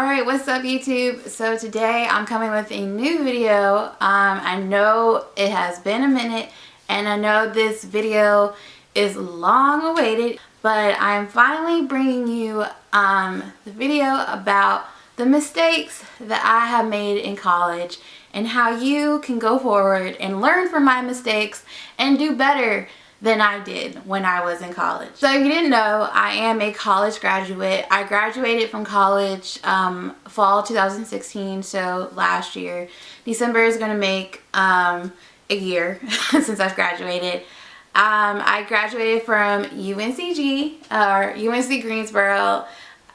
Alright, what's up YouTube? So today I'm coming with a new video. I know it has been a minute and I know this video is long awaited, but I'm finally bringing you the video about the mistakes that I have made in college and how you can go forward and learn from my mistakes and do better than I did when I was in college. So if you didn't know, I am a college graduate. I graduated from college fall 2016, so last year. December is going to make a year since I've graduated. I graduated from UNCG, or UNC Greensboro.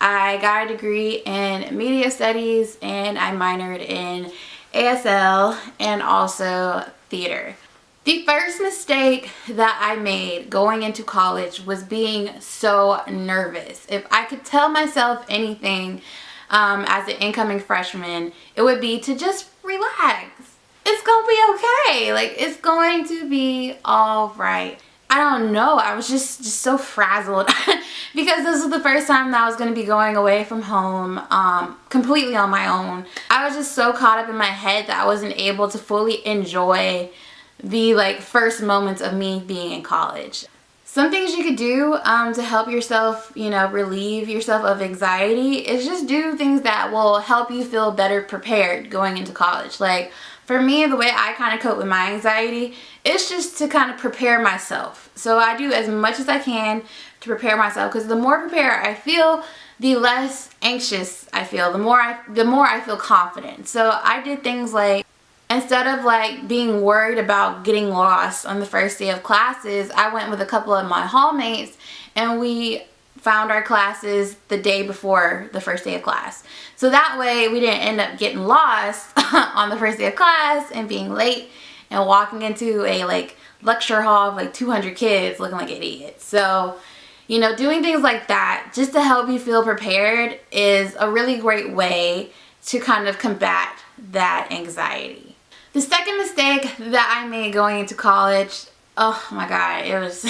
I got a degree in media studies and I minored in ASL and also theater. The first mistake that I made going into college was being so nervous. If I could tell myself anything as an incoming freshman, it would be to just relax. It's gonna be okay. Like, it's going to be all right. I don't know. I was just so frazzled because this was the first time that I was going to be going away from home completely on my own. I was just so caught up in my head that I wasn't able to fully enjoy the first moments of me being in college. Some things you could do to help yourself, relieve yourself of anxiety is just do things that will help you feel better prepared going into college. Like for me, the way I kind of cope with my anxiety is just to kind of prepare myself. So I do as much as I can to prepare myself, because the more prepared I feel, the less anxious I feel, the more I feel confident. So I did things like, instead of being worried about getting lost on the first day of classes, I went with a couple of my hallmates and we found our classes the day before the first day of class. So that way we didn't end up getting lost on the first day of class and being late and walking into a lecture hall of 200 kids looking like idiots. So, doing things like that just to help you feel prepared is a really great way to kind of combat that anxiety. The second mistake that I made going into college, oh my god, it was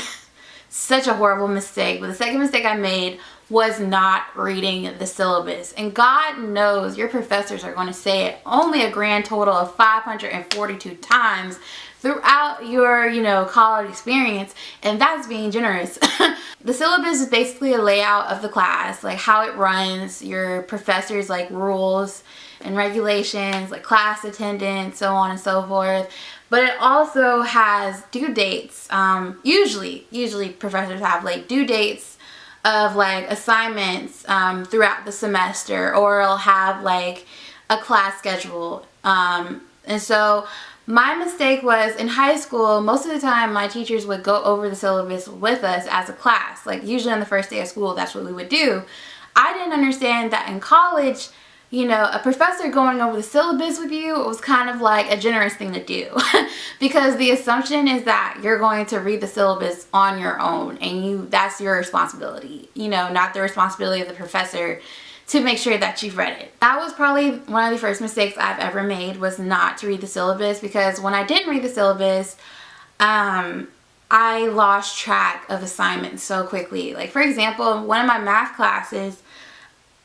such a horrible mistake. But the second mistake I made was not reading the syllabus. And God knows your professors are going to say it only a grand total of 542 times throughout your, college experience, and that's being generous. The syllabus is basically a layout of the class, like how it runs, your professors' rules and regulations, like class attendance, so on and so forth. But it also has due dates. Usually professors have due dates of assignments throughout the semester, or it'll have a class schedule. And so my mistake was, in high school, most of the time my teachers would go over the syllabus with us as a class. Usually on the first day of school, that's what we would do. I didn't understand that in college, a professor going over the syllabus with you, it was kind of a generous thing to do because the assumption is that you're going to read the syllabus on your own and that's your responsibility, not the responsibility of the professor to make sure that you've read it. That was probably one of the first mistakes I've ever made, was not to read the syllabus, because when I didn't read the syllabus, I lost track of assignments so quickly. For example, one of my math classes,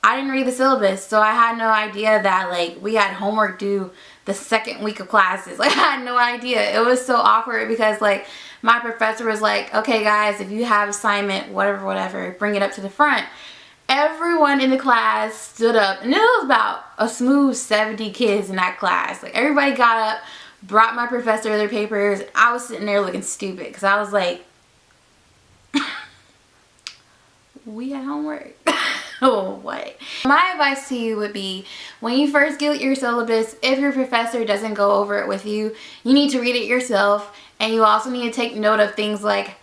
I didn't read the syllabus, so I had no idea that we had homework due the second week of classes. I had no idea. It was so awkward because my professor was like, okay guys, if you have assignment, whatever, bring it up to the front. Everyone in the class stood up, and it was about a smooth 70 kids in that class. Everybody got up, brought my professor their papers. I was sitting there looking stupid because I was like, we had homework. Oh, what? My advice to you would be, when you first get your syllabus, if your professor doesn't go over it with you, you need to read it yourself. And you also need to take note of things like,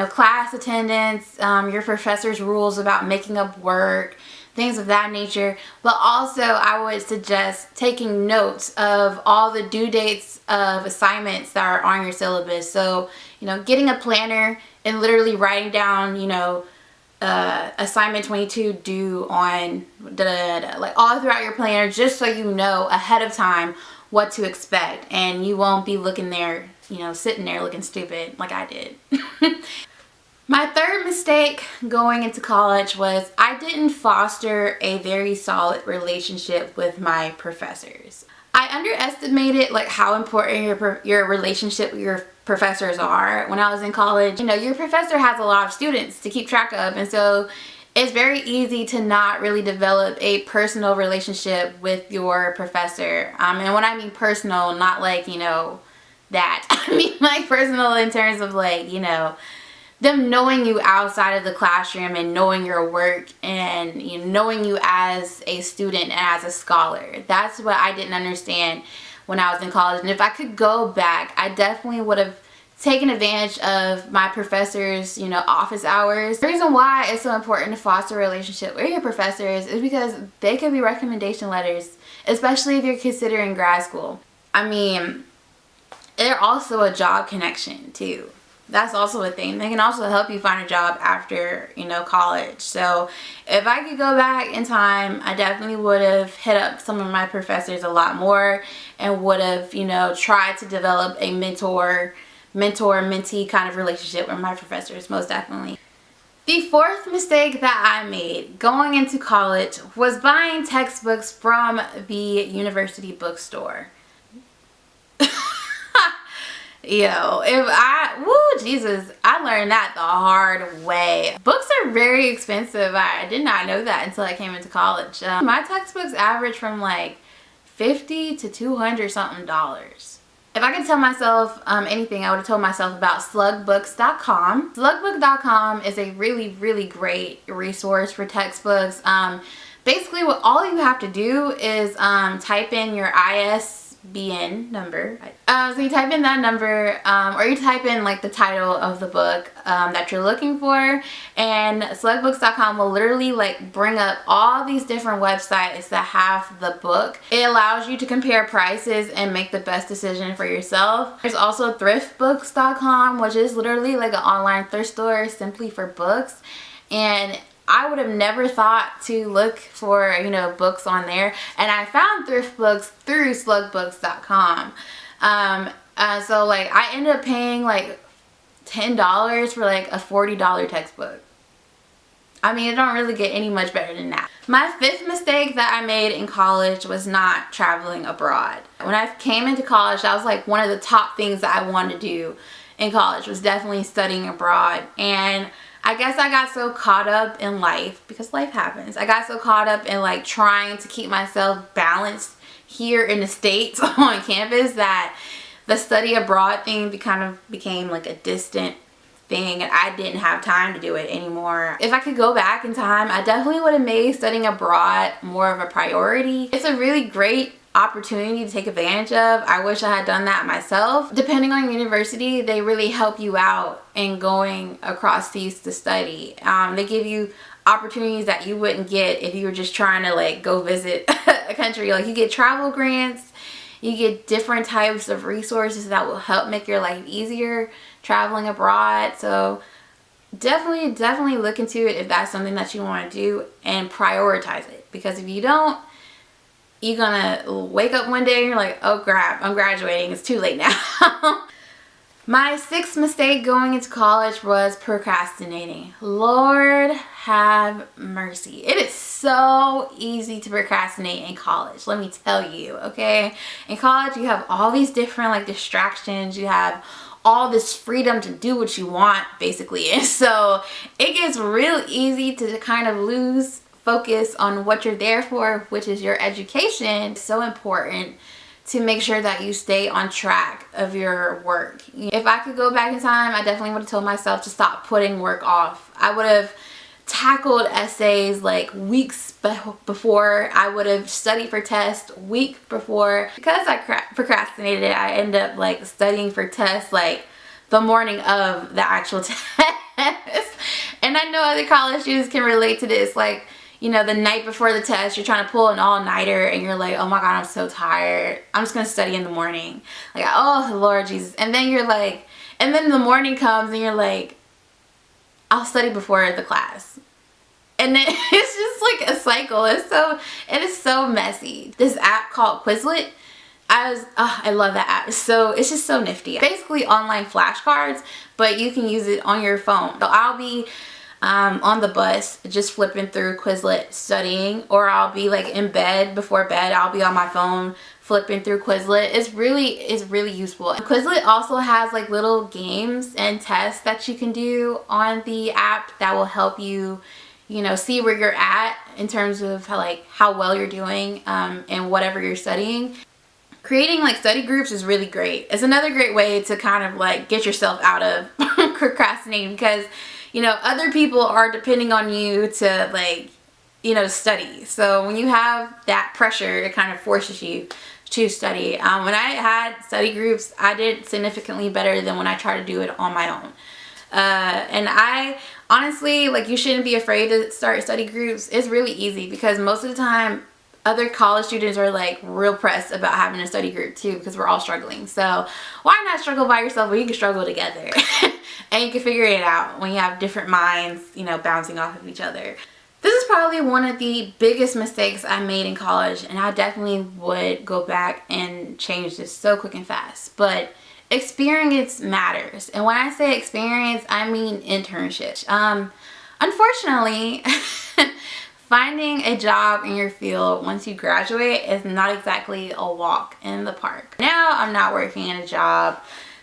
class attendance, your professor's rules about making up work, things of that nature. But also, I would suggest taking notes of all the due dates of assignments that are on your syllabus. So, getting a planner and literally writing down, assignment 22 due on all throughout your planner, just so you know ahead of time what to expect and you won't be looking there, sitting there looking stupid like I did. My third mistake going into college was I didn't foster a very solid relationship with my professors. I underestimated like how important your relationship with your professors are. When I was in college, you know, your professor has a lot of students to keep track of, and so it's very easy to not really develop a personal relationship with your professor. And when I mean personal, not like, you know, that. I mean like personal in terms of like, you know, them knowing you outside of the classroom and knowing your work and, you know, knowing you as a student and as a scholar. That's what I didn't understand when I was in college. And if I could go back, I definitely would have taken advantage of my professors, you know, office hours. The reason why it's so important to foster a relationship with your professors is because they could be recommendation letters, especially if you're considering grad school. I mean, they're also a job connection too. That's also a thing. They can also help you find a job after, you know, college. So if I could go back in time, I definitely would have hit up some of my professors a lot more and would have, you know, tried to develop a mentor-mentee kind of relationship with my professors, most definitely. The fourth mistake that I made going into college was buying textbooks from the university bookstore. Yo, Jesus, I learned that the hard way. Books are very expensive. I did not know that until I came into college. My textbooks average from like $50 to $200 something. If I could tell myself anything, I would have told myself about SYLLABUS.com. SYLLABUS.com is a really great resource for textbooks. Basically, what all you have to do is type in your ISBN number. So you type in that number, or you type in like the title of the book that you're looking for, and SYLLABUS.com will literally like bring up all these different websites that have the book. It allows you to compare prices and make the best decision for yourself. There's also ThriftBooks.com, which is literally like an online thrift store simply for books, and I would have never thought to look for, you know, books on there, and I found thrift books through SYLLABUS.com. So like I ended up paying like $10 for like a $40 textbook. I mean, it don't really get any much better than that. My fifth mistake that I made in college was not traveling abroad. When I came into college, that was like one of the top things that I wanted to do in college, was definitely studying abroad. And I guess I got so caught up in life, because life happens. I got so caught up in like trying to keep myself balanced here in the States on campus that the study abroad thing kind of became like a distant thing, and I didn't have time to do it anymore. If I could go back in time, I definitely would have made studying abroad more of a priority. It's a really great opportunity to take advantage of. I wish I had done that myself. Depending on university, they really help you out in going across seas to study. They give you opportunities that you wouldn't get if you were just trying to like go visit a country. Like you get travel grants, you get different types of resources that will help make your life easier traveling abroad. So definitely look into it if that's something that you want to do, and prioritize it, because if you don't, you're gonna wake up one day and you're like, oh crap, I'm graduating, it's too late now. My sixth mistake going into college was procrastinating. Lord have mercy. It is so easy to procrastinate in college, let me tell you, okay? In college, you have all these different like distractions, you have all this freedom to do what you want, basically. And so it gets real easy to kind of lose focus on what you're there for, which is your education. It's so important to make sure that you stay on track of your work. If I could go back in time, I definitely would have told myself to stop putting work off. I would have tackled essays like weeks before. I would have studied for tests week before. Because I procrastinated, I ended up like studying for tests like the morning of the actual test. And I know other college students can relate to this. Like, you know, the night before the test, you're trying to pull an all-nighter and you're like, oh my God, I'm so tired. I'm just gonna study in the morning. Like, oh Lord Jesus. And then you're like, and then the morning comes and you're like, I'll study before the class. And then it's just like a cycle. It is so messy. This app called Quizlet, I love that app. So it's just so nifty. Basically online flashcards, but you can use it on your phone. So I'll be on the bus just flipping through Quizlet studying, or I'll be like in bed before bed, I'll be on my phone flipping through Quizlet. It's really useful. Quizlet also has like little games and tests that you can do on the app that will help you, you know, see where you're at in terms of how well you're doing and whatever you're studying. Creating like study groups is really great. It's another great way to kind of like get yourself out of procrastinating, because you know other people are depending on you to like, you know, study. So when you have that pressure, it kind of forces you to study. When I had study groups, I did significantly better than when I tried to do it on my own. And I honestly, like, you shouldn't be afraid to start study groups. It's really easy because most of the time other college students are like real pressed about having a study group too, because we're all struggling. So why not struggle by yourself when you can struggle together? And you can figure it out when you have different minds, you know, bouncing off of each other. This is probably one of the biggest mistakes I made in college, and I definitely would go back and change this so quick and fast. But experience matters. And when I say experience, I mean internships. Unfortunately, finding a job in your field once you graduate is not exactly a walk in the park. Now I'm not working in a job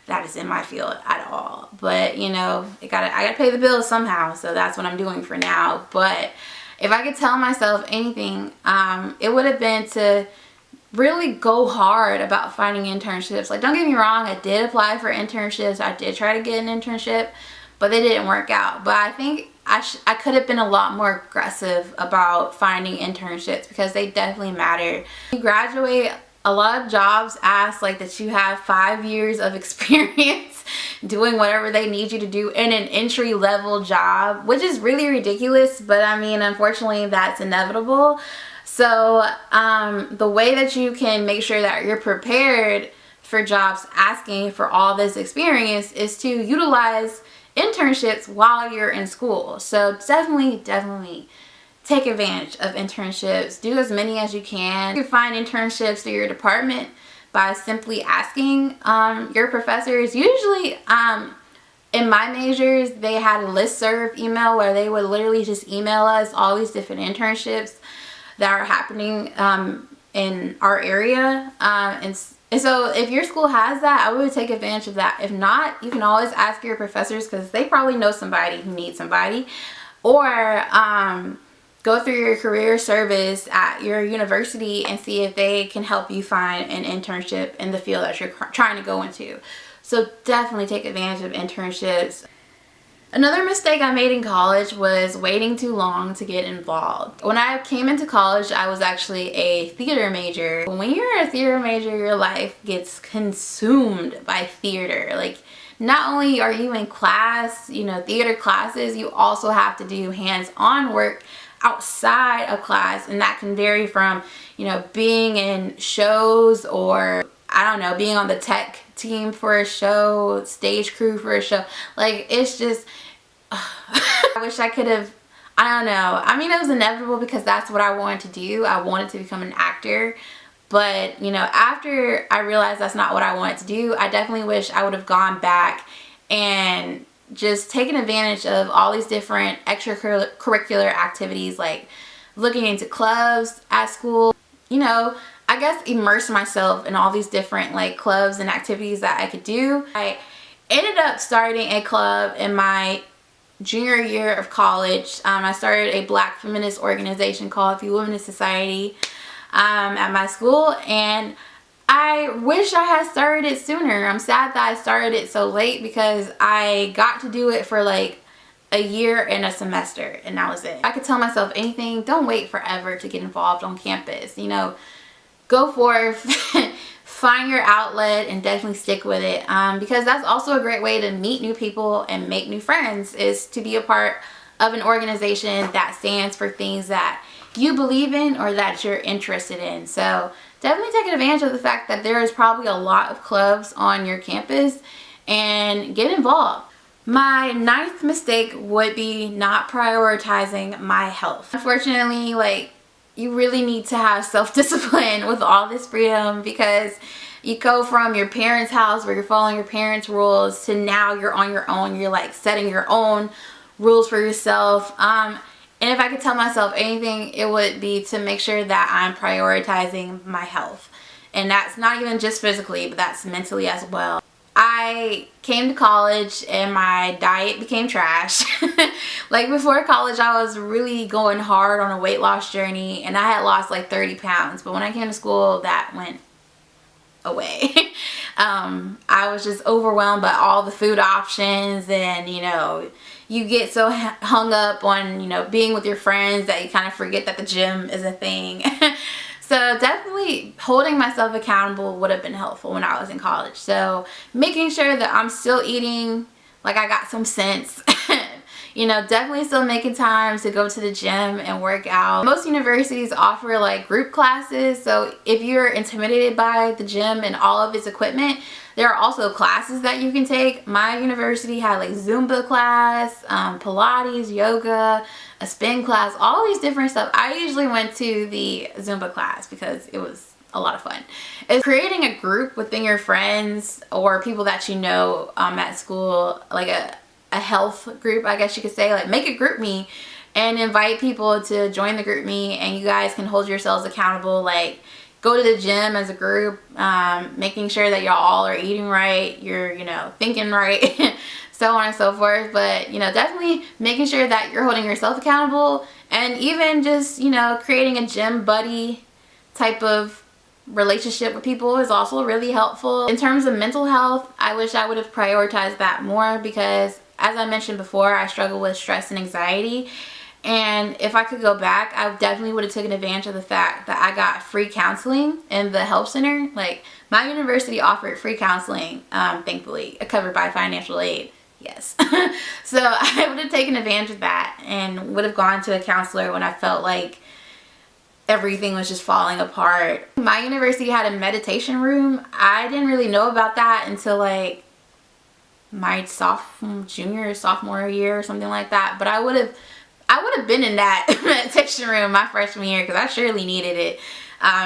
that is in my field at all, but you know, I gotta pay the bills somehow, so that's what I'm doing for now. But if I could tell myself anything, it would have been to really go hard about finding internships. Like, don't get me wrong, I did apply for internships, I did try to get an internship, but they didn't work out. But I think I could have been a lot more aggressive about finding internships, because they definitely matter. When you graduate, a lot of jobs ask like that you have 5 years of experience doing whatever they need you to do in an entry-level job, which is really ridiculous, but I mean, unfortunately, that's inevitable. So the way that you can make sure that you're prepared for jobs asking for all this experience is to utilize internships while you're in school. So definitely take advantage of internships. Do as many as you can. You can find internships through your department by simply asking your professors. Usually in my majors, they had a listserv email where they would literally just email us all these different internships that are happening in our area. And so if your school has that, I would take advantage of that. If not, you can always ask your professors, because they probably know somebody who needs somebody. Or go through your career service at your university and see if they can help you find an internship in the field that you're trying to go into. So definitely take advantage of internships. Another mistake I made in college was waiting too long to get involved. When I came into college, I was actually a theater major. When you're a theater major, your life gets consumed by theater. Like, not only are you in class, you know, theater classes, you also have to do hands-on work outside of class, and that can vary from, you know, being in shows, or I don't know, being on the tech team for a show, stage crew for a show. Like, it's just I wish I could have, I don't know, I mean, it was inevitable because that's what I wanted to do. I wanted to become an actor. But you know, after I realized that's not what I wanted to do, I definitely wish I would have gone back and just taking advantage of all these different extracurricular activities, like looking into clubs at school. You know, I guess immerse myself in all these different like clubs and activities that I could do. I ended up starting a club in my junior year of college. I started a Black feminist organization called the Women's Society at my school, and I wish I had started it sooner. I'm sad that I started it so late, because I got to do it for like a year and a semester, and that was it. I could tell myself anything, don't wait forever to get involved on campus. You know, go forth, find your outlet, and definitely stick with it, because that's also a great way to meet new people and make new friends, is to be a part of an organization that stands for things that you believe in or that you're interested in. So definitely take advantage of the fact that there is probably a lot of clubs on your campus, and get involved. My 9th mistake would be not prioritizing my health. Unfortunately, like, you really need to have self-discipline with all this freedom, because you go from your parents' house where you're following your parents' rules to now you're on your own. You're like setting your own rules for yourself. And if I could tell myself anything, it would be to make sure that I'm prioritizing my health. And that's not even just physically, but that's mentally as well. I came to college and my diet became trash. Like before college, I was really going hard on a weight loss journey, and I had lost like 30 pounds. But when I came to school, that went away. I was just overwhelmed by all the food options, and you know, you get so hung up on, you know, being with your friends that you kind of forget that the gym is a thing. So definitely holding myself accountable would have been helpful when I was in college. So making sure that I'm still eating like I got some sense. You know, definitely still making time to go to the gym and work out. Most universities offer like group classes. So if you're intimidated by the gym and all of its equipment, there are also classes that you can take. My university had like Zumba class, Pilates, yoga, a spin class, all these different stuff. I usually went to the Zumba class because it was a lot of fun. It's creating a group within your friends or people that you know at school, like a health group, I guess you could say. Like make a group me and invite people to join the group me, and you guys can hold yourselves accountable. Like go to the gym as a group, making sure that y'all all are eating right, you're, you know, thinking right, so on and so forth. But, you know, definitely making sure that you're holding yourself accountable, and even just, you know, creating a gym buddy type of relationship with people is also really helpful. In terms of mental health, I wish I would have prioritized that more, because as I mentioned before, I struggle with stress and anxiety. And if I could go back, I definitely would have taken advantage of the fact that I got free counseling in the help center. Like my university offered free counseling, thankfully, covered by financial aid. Yes. So I would have taken advantage of that and would have gone to a counselor when I felt like everything was just falling apart. My university had a meditation room. I didn't really know about that until like my junior or sophomore year or something like that. But I would have been in that meditation room my freshman year, because I surely needed it.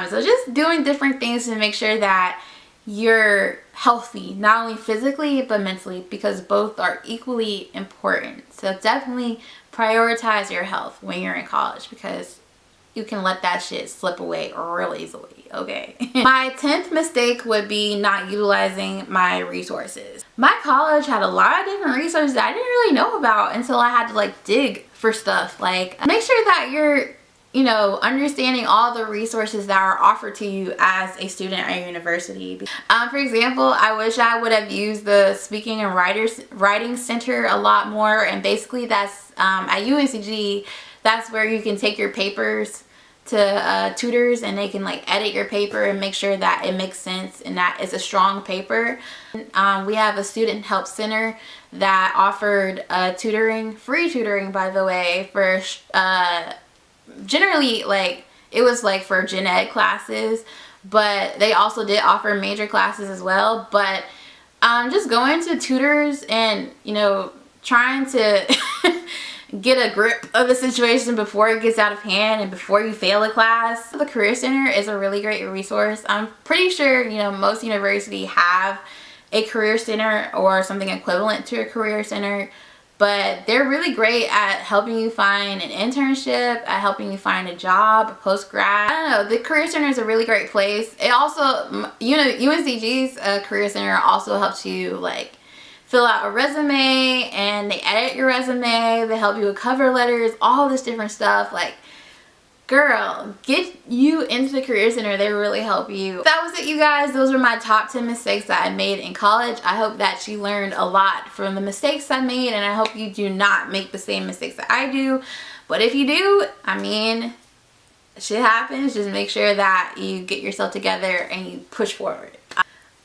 So just doing different things to make sure that you're healthy, not only physically but mentally, because both are equally important. So definitely prioritize your health when you're in college, because you can let that shit slip away real easily, okay? My 10th mistake would be not utilizing my resources. My college had a lot of different resources that I didn't really know about until I had to like dig for stuff. Like make sure that you're, you know, understanding all the resources that are offered to you as a student at your university. For example, I wish I would have used the Speaking and Writing Center a lot more, and basically that's at UNCG. That's where you can take your papers to tutors, and they can like edit your paper and make sure that it makes sense and that it's a strong paper. We have a student help center that offered tutoring, free tutoring by the way, for generally like it was like for gen ed classes, but they also did offer major classes as well. But just going to tutors and, you know, trying to get a grip of the situation before it gets out of hand and before you fail a class. The Career Center is a really great resource. I'm pretty sure, you know, most universities have a Career Center or something equivalent to a Career Center, but they're really great at helping you find an internship, at helping you find a job, a post-grad. I don't know, the Career Center is a really great place. It also, you know, UNCG's Career Center also helps you like fill out a resume, and they edit your resume, they help you with cover letters, all this different stuff. Like, girl, get you into the Career Center. They really help you. That was it, you guys. Those were my top 10 mistakes that I made in college. I hope that you learned a lot from the mistakes I made, and I hope you do not make the same mistakes that I do. But if you do, I mean, shit happens. Just make sure that you get yourself together and you push forward.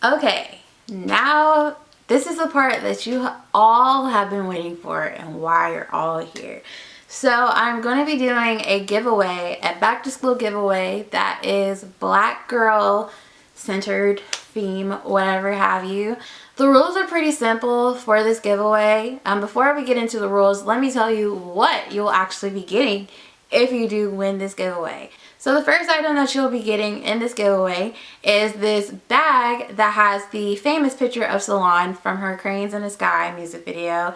Okay, now this is the part that you all have been waiting for and why you're all here. So I'm going to be doing a giveaway, a back to school giveaway that is Black girl centered theme, whatever have you. The rules are pretty simple for this giveaway. Before we get into the rules, let me tell you what you'll actually be getting if you do win this giveaway. So the first item that you'll be getting in this giveaway is this bag that has the famous picture of Solange from her Cranes in the Sky music video.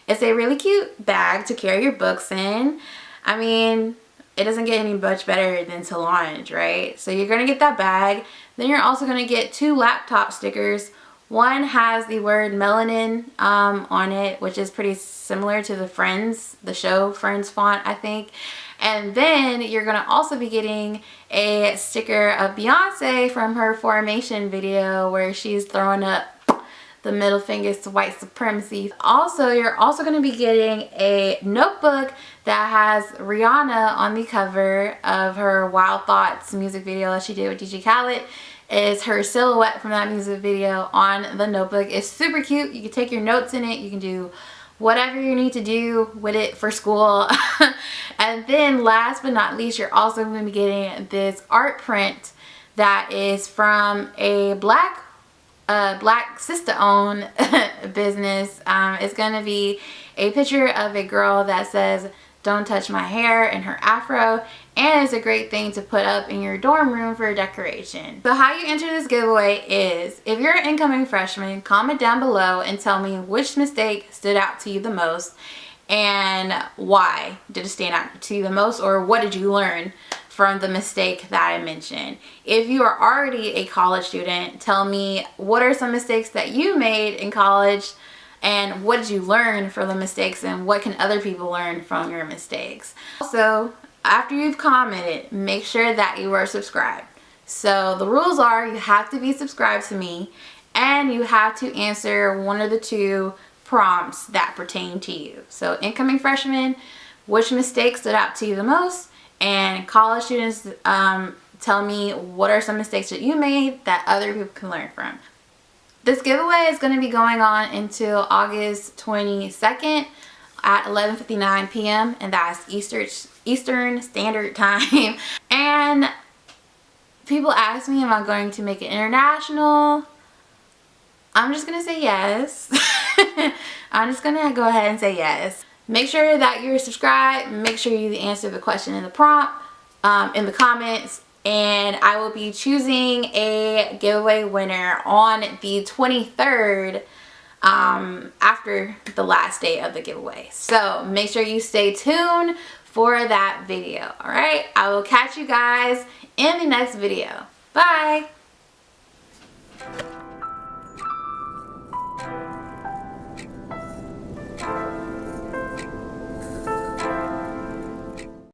It's a really cute bag to carry your books in. I mean, it doesn't get any much better than Solange, right? So you're gonna get that bag. Then you're also gonna get 2 laptop stickers. One has the word melanin on it, which is pretty similar to the show Friends font, I think. And then you're gonna also be getting a sticker of Beyonce from her Formation video where she's throwing up the middle fingers to white supremacy. Also, you're also going to be getting a notebook that has Rihanna on the cover of her Wild Thoughts music video that she did with DJ Khaled. Is her silhouette from that music video on the notebook. It's super cute. You can take your notes in it. You can do whatever you need to do with it for school. And then last but not least, you're also going to be getting this art print that is from a black sister-owned business. It's going to be a picture of a girl that says, "Don't touch my hair," in her afro, and it's a great thing to put up in your dorm room for decoration. So how you enter this giveaway is, if you're an incoming freshman, comment down below and tell me which mistake stood out to you the most and why did it stand out to you the most, or what did you learn from the mistake that I mentioned. If you are already a college student, tell me what are some mistakes that you made in college and what did you learn from the mistakes, and what can other people learn from your mistakes. Also, after you've commented, make sure that you are subscribed. So the rules are, you have to be subscribed to me and you have to answer one of the 2 prompts that pertain to you. So incoming freshmen, which mistake stood out to you the most? And college students, tell me what are some mistakes that you made that other people can learn from. This giveaway is going to be going on until August 22nd at 11:59 p.m. and that's Eastern Standard Time. And people ask me, am I going to make it international? I'm just going to say yes. I'm just going to go ahead and say yes. Make sure that you're subscribed. Make sure you answer the question in the prompt, in the comments. And I will be choosing a giveaway winner on the 23rd after the last day of the giveaway. So make sure you stay tuned for that video. Alright, I will catch you guys in the next video. Bye!